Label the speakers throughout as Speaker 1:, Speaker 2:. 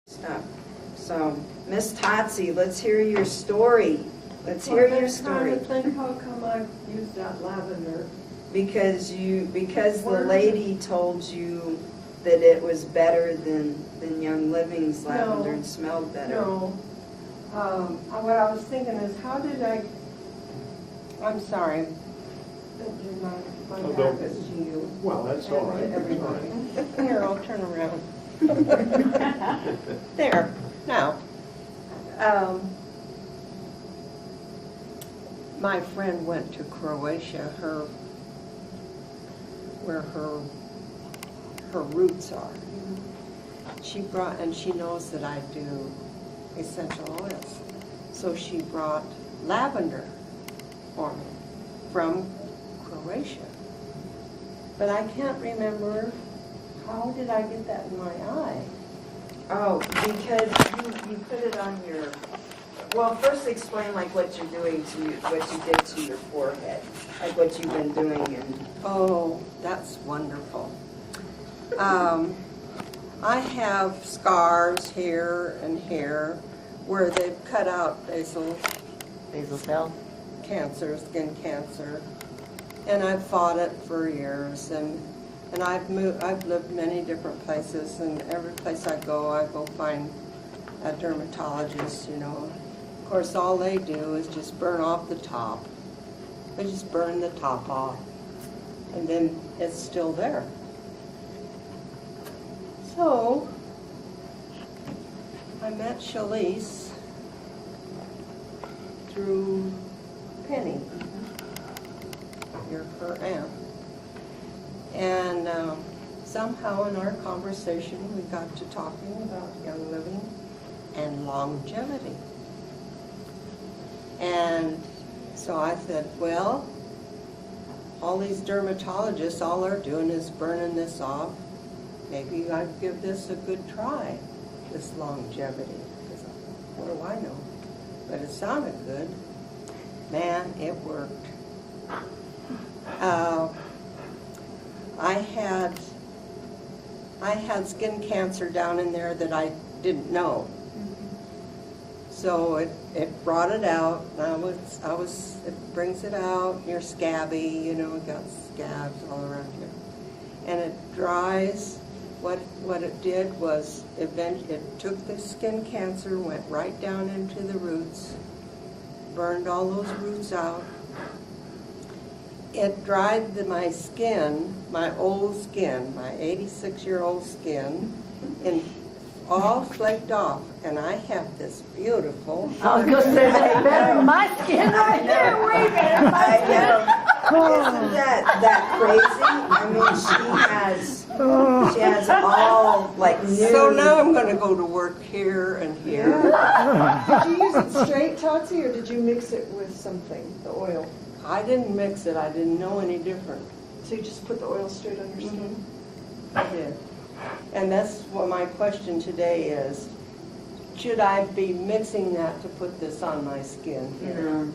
Speaker 1: stuff. So, Miss Totsie, let's hear your story. Let's hear your story.
Speaker 2: I'm trying to think how come I used that lavender.
Speaker 1: Because the lady told you that it was better than Young Living's lavender and smelled better.
Speaker 2: No. What I was thinking is, how did I'm sorry. My back is to you.
Speaker 3: Well, that's all right.
Speaker 2: And to everybody. Here, I'll turn around. There. Now. My friend went to Croatia, where her roots are. She brought, and she knows that I do essential oils. So she brought lavender for me from Croatia. But I can't remember, how did I get that in my eye?
Speaker 1: Oh, because you put it on your, well, first explain like what you're doing what you did to your forehead, like what you've been doing and.
Speaker 2: Oh, that's wonderful. I have scars here and here where they've cut out basal
Speaker 4: cell
Speaker 2: cancer, skin cancer, and I've fought it for years. And I've lived many different places, and every place I go find a dermatologist. You know, of course, all they do is just burn off the top. They just burn the top off, and then it's still there. So, I met Chalyce through Penny, her aunt. And somehow in our conversation we got to talking about Young Living and longevity. And so I said, well, all these dermatologists, all they're doing is burning this off. Maybe I'd give this a good try, this longevity. Because what do I know? But it sounded good. Man, it worked. I had skin cancer down in there that I didn't know. So it brought it out. It brings it out. You're scabby, you know, it got scabs all around you. And it dries. What it did was it took the skin cancer, went right down into the roots, burned all those roots out. It dried my skin, my old skin, my 86-year-old skin, and all flaked off. And I have this beautiful.
Speaker 4: I was going to say that's better than my skin right there. Way better than my skin.
Speaker 1: Isn't that crazy? I mean, she has all like new.
Speaker 2: So now I'm going to go to work here and here.
Speaker 5: Did you use it straight, Totsie, or did you mix it with something, the oil?
Speaker 2: I didn't mix it. I didn't know any different.
Speaker 5: So you just put the oil straight on your skin?
Speaker 2: I did. And that's what my question today is. Should I be mixing that to put this on my skin here?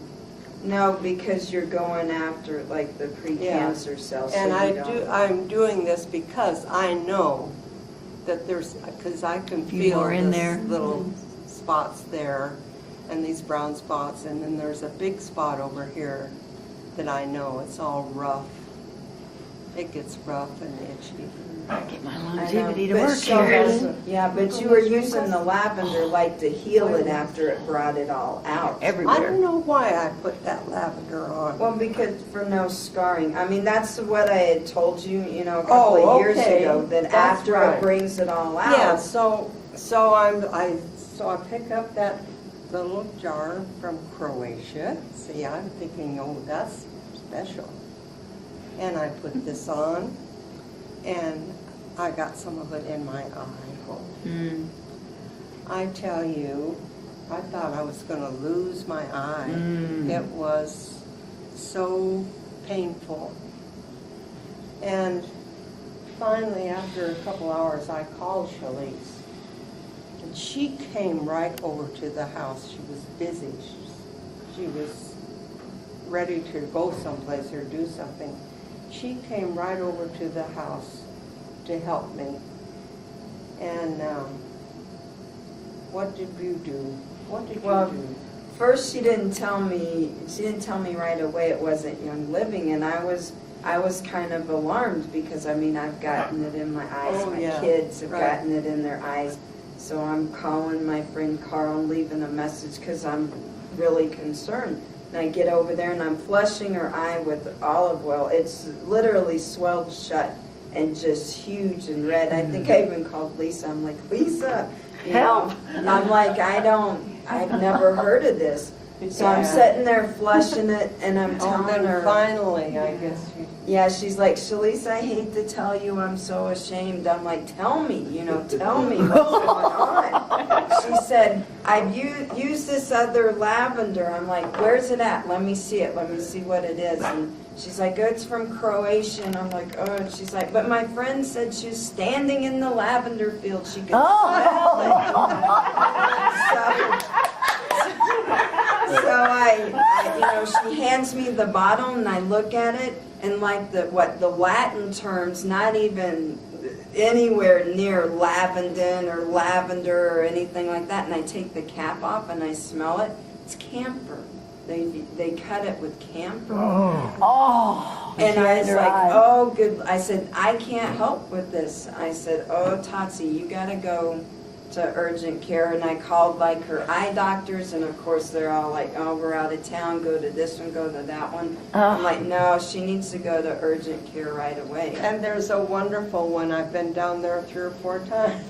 Speaker 1: No, because you're going after like the pre-cancer cells.
Speaker 2: And
Speaker 1: so
Speaker 2: I'm doing this because I know that because I can feel these little spots there and these brown spots, and then there's a big spot over here that I know it's all rough. It gets rough and itchy.
Speaker 4: I get my longevity to
Speaker 1: but
Speaker 4: work
Speaker 1: she
Speaker 4: here.
Speaker 1: was- Yeah, but you were using the lavender like to heal it after it brought it all out.
Speaker 2: I
Speaker 4: Everywhere.
Speaker 2: don't know why I put that lavender on.
Speaker 1: Well, because for no scarring. I mean, that's what I had told you, you know, a couple of years ago, that
Speaker 2: That's
Speaker 1: after
Speaker 2: right.
Speaker 1: it brings it all out.
Speaker 2: Yeah, so I pick up that little jar from Croatia. See, I'm thinking, oh, that's special. And I put this on, and I got some of it in my eye. I tell you, I thought I was going to lose my eye. It was so painful. And finally, after a couple hours, I called Chalyce. And she came right over to the house. She was busy. She was ready to go someplace or do something. She came right over to the house to help me. And what did you do? What did
Speaker 1: Well,
Speaker 2: you do?
Speaker 1: First, she didn't tell me right away it wasn't Young Living, and I was kind of alarmed because, I mean, I've gotten it in my eyes.
Speaker 2: Oh,
Speaker 1: My
Speaker 2: yeah.
Speaker 1: kids have
Speaker 2: Right.
Speaker 1: gotten it in their eyes. So I'm calling my friend Carl and leaving a message because I'm really concerned. And I get over there and I'm flushing her eye with olive oil. It's literally swelled shut and just huge and red. I think I even called Lisa. I'm like, Lisa, you
Speaker 4: Help.
Speaker 1: know, I'm like, I've never heard of this. So I'm
Speaker 2: Yeah.
Speaker 1: sitting there flushing it, and I'm
Speaker 2: Oh,
Speaker 1: telling
Speaker 2: then
Speaker 1: her.
Speaker 2: finally, I guess you.
Speaker 1: Yeah, she's like, Chalyce, I hate to tell you, I'm so ashamed. I'm like, tell me, tell me what's going on. She said, I've used this other lavender. I'm like, where's it at? Let me see it. Let me see what it is. And she's like, oh, it's from Croatia. And I'm like, oh. And she's like, but my friend said she was standing in the lavender field. She could smell it. So I, she hands me the bottle and I look at it, and like the Latin terms, not even anywhere near lavandin or lavender or anything like that. And I take the cap off and I smell it. It's camphor. They cut it with camphor.
Speaker 4: Oh.
Speaker 1: And I was
Speaker 4: Your
Speaker 1: like,
Speaker 4: eye.
Speaker 1: oh, good. I said, I can't help with this. I said, oh, Tatsi, you got to go to urgent care. And I called like her eye doctors, and of course they're all like, oh, we're out of town, go to this one, go to that one. I'm like, no, she needs to go to urgent care right away.
Speaker 2: And there's a wonderful one. I've been down there 3 or 4 times.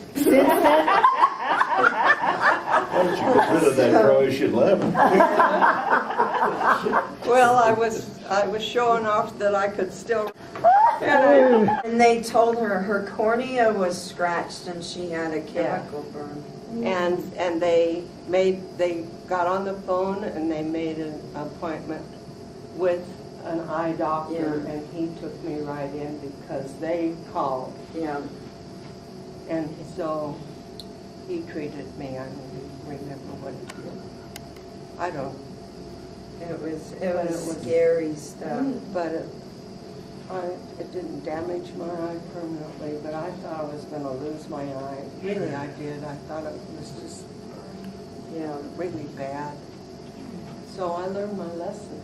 Speaker 3: Why don't you get rid of that Croatian lavender?
Speaker 2: Well, I was showing off that I could still.
Speaker 1: And they told her cornea was scratched and she had a chemical burn.
Speaker 2: And they got on the phone and they made an appointment with an eye doctor,
Speaker 1: Yeah.
Speaker 2: and he took me right in because they called,
Speaker 1: Yeah.
Speaker 2: and so he treated me. I don't remember what he did. I don't,
Speaker 1: It was
Speaker 2: But it was-
Speaker 1: scary stuff.
Speaker 2: but it didn't damage my eye permanently, but I thought I was going to lose my eye. Really, I did. I thought it was just
Speaker 1: Yeah.
Speaker 2: really bad. So I learned my lesson.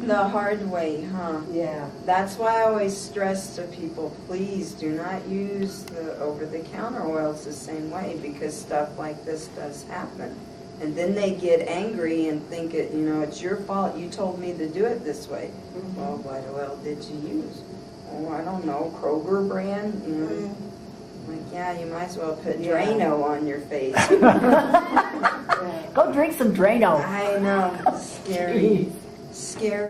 Speaker 1: The hard way, huh?
Speaker 2: Yeah.
Speaker 1: That's why I always stress to people, please do not use the over-the-counter oils the same way, because stuff like this does happen. And then they get angry and think it's your fault. You told me to do it this way. Well, what oil did you use? Oh, I don't know, Kroger brand. Like, yeah, you might as well put Drano on your face.
Speaker 4: Go drink some Drano.
Speaker 1: I know, scary, scary.